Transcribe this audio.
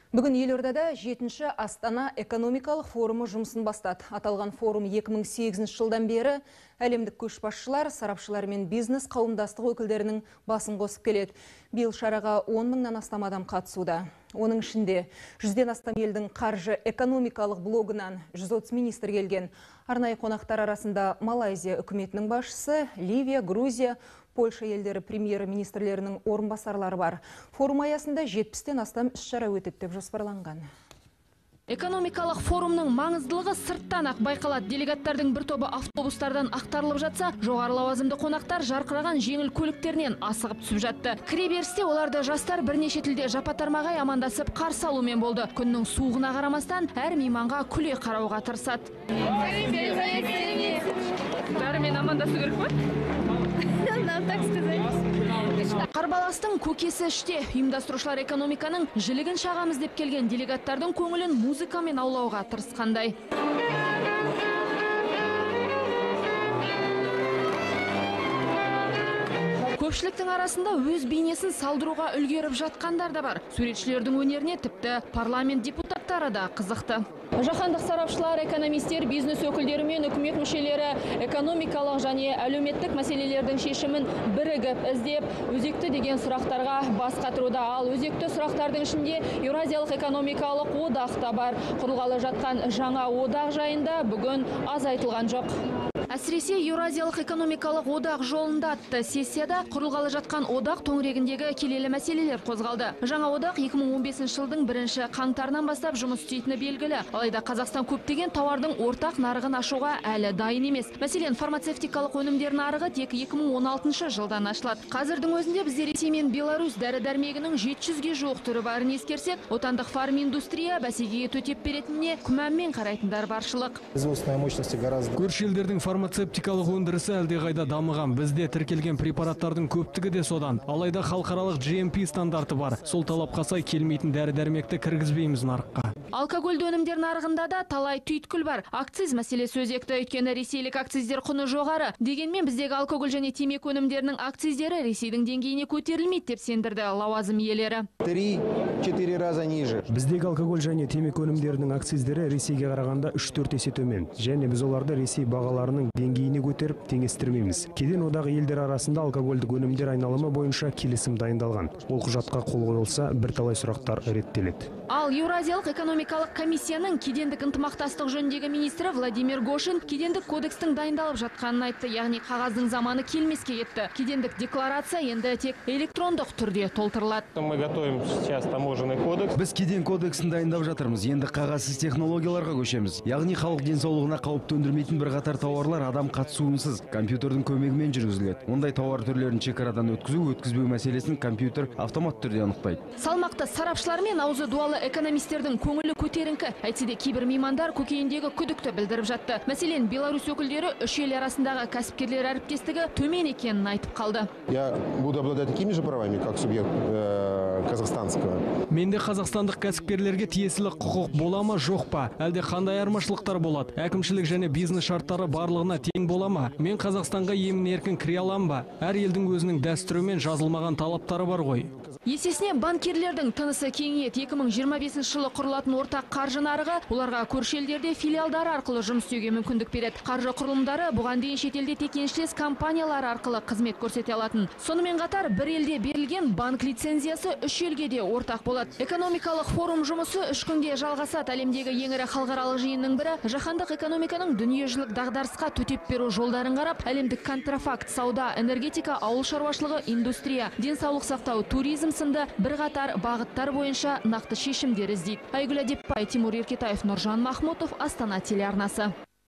Бүгін елордада 7-ші Астана экономикалық форумы жұмысын бастады. Аталған форум 2008 жылдан бері әлемдік көшбасшылар, сарапшылар мен бизнес қауымдастық өкілдерінің басын қосып келеді. Биыл шараға 10 мыңнан астам адам қатысуда. Оның ішінде 100-ден астам елдің қаржы экономикалық блогынан 130 министр келген. Арнайы қонақтар арасында Малайзия үкіметінің басшысы, Ливия, Грузия, Польша елдері премьер-министрлерінің орынбасарлары бар. Форум аясында 70-тен астам іс-шара өтеді деп жоспарланған. Экономикалық форумның маңыздылығы сырттан ақ байқалады. Делегаттардың бір тобы автобустардан ақтарылып жатса, жоғары лауазымды қонақтар жарқыраған жеңіл көліктерінен асығып түсіп жатты. Кіреберісте оларды жастар бірнеше тілде жапа-тармағай амандасып қарсы алумен болды. Күннің суығына қарамастан әр мейманға күле қарауға тырысады. Бәрімен амандасу керек па? Қарбаластың көкесі іште. Ұйымдастырушылар экономиканың жілігін шағамыз деп келген делегаттардың көңілін музыкамен аулауға тырысқандай. Көпшіліктің арасында өз бейнесін салдыруға үлгеріп жатқандар да бар. Суретшілердің өнеріне тіпті парламент депутаттары да қызықты. Жаһандық сарапшылар, экономистер, бизнес өкілдері мен үкімет мүшелері экономикалық және әлеуметтік мәселелердің шешімін бірігіп іздеп, өзекті деген сұрақтарға бас қатыруда. Ал өзекті сұрақтардың ішінде Еуразиялық экономикалық одақ та бар. Құрылғалы жатқан жаңа одақ жайында бүгін аз айтылған жоқ. Әсіресе Еуразиялық экономикалық одақ жолында атты сессияда құрылғалы жатқан одақ төңірегіндегі келелі мәселелер қозғалды. Жаңа одақ 2015 жылдың 1 қаңтарынан бастап жұмыс істейтіні белгілі. Алайда Қазақстан көптеген тауардың ортақ нарығын ашуға әлі дайын емес. Мәселен, фармацевтикалық өнімдер нарығы тек 2016 жылдан ашылады. Қазірдің өзінде бізде Ресей мен Беларусь дәрі-дәрмегінің 700-ге жуық түрі барын ескерсек, отандық фарминдустрия бәсекеге төтеп беретініне күмәнмен қарайтындар баршылық. Көрші елдердің фармацевтикалық өндірісі әлдеқайда дамыған. Бізде тіркелген препараттардың көптігі де содан. Алайда халықаралық GMP стандарты бар. Сол талапқа сай келмейтін дәрі-дәрмекті кіргізбейміз нарыққа. Алкогольді өнімдер нарығында да талай түйткіл бар. Акциз мәселесі өзекті, өйткені ресейлік акциздер құны жоғары. Дегенмен біздегі алкоголь және темекі өнімдерінің акциздері Ресейдің деңгейіне көтерілмейді деп сендірді лауазым иелері. 3-4 раза ниже. Біздегі алкоголь және темекі өнімдерінің акциздері Ресейге қарағанда 3-4 есе төмен. Және біз оларды Ресей бағаларының деңгейіне көтеріп теңестірмейміз. Кеден одағы елдер арасында алкогольдік өнімдер айналымы бойынша келісім дайындалған. Ол құжатқа қол қойылса, бірталай сұрақтар реттеледі. Ал Еуразиялық экономикалық комиссияның кедендік ынтымақтастық жөніндегі министрі Владимир Гошин кедендік кодекстің дайындалып жатқанын айтты, яғни қағаздың заманы келмеске кетті. Кедендік декларация енді тек электрондық түрде толтырылады. Мы готовим сейчас таможенный кодекс. Біз кеден кодексін дайындап жатырмыз. Енді қағазсыз технологияларға көшеміз. Яғни халық денсаулығына қауіп төндірмейтін бірқатар тауарлар адам қатысуынсыз компьютердің көмегімен жүргізіледі. Ондай тауар түрлерін шекарадан өткізбеу мәселесін компьютер автомат түрде анықтайды. Салмақты сарапшылар мен аузы дуалы экономистердің көңілі көтеріңкі. Әйтсе де кейбір меймандар көкейіндегі күдікті білдіріп жатты. Мәселен, Беларусь өкілдері үш ел арасындағы кәсіпкерлер әріптестігі төмен екенін айтып қалды. Я буду обладать такими же правами, как субъект казахстанского. Менде қазақстандық кәсіпкерлерге тиесілі құқық бола ма, жоқ па? Әлде қандай айырмашылықтар болады? Әкімшілік және бизнес шарттары барлығына тең бола ма? Мен Қазақстанға емін-еркін кіре алам ба? Әр елдің өзінің дәстүрі мен жазылмаған талаптары бар ғой. Есесіне банкирлердің тынысы кеңейеді. 2025 жылы құрылатын ортақ қаржы нарығы оларға көрші елдерде филиалдары арқылы жұмыс істеуге мүмкіндік береді. Қаржы құрылымдары бұған дейін шетелде тек еншілес компаниялар арқылы қызмет көрсете алатын. Сонымен қатар бір елде берілген банк лицензиясы үш елге де ортақ болады. Экономикалық форум жұмысы 3 күнге жалғасады. Әлемдегі ең ірі халықаралық жиынның бірі жаһандық экономиканың дүниежүзілік дағдарысқа төтеп беру жолдарын қарап, әлемдік контрафакт, сауда, энергетика, ауыл шаруашылығы, индустрия, денсаулық сақтау, туризм сынды бірқатар бағыттар бойынша нақты шешімдер іздейді. Айгүл Әдепбай, Тимур Еркетаев, Нұржан Махмутов, Астана телеарнасы.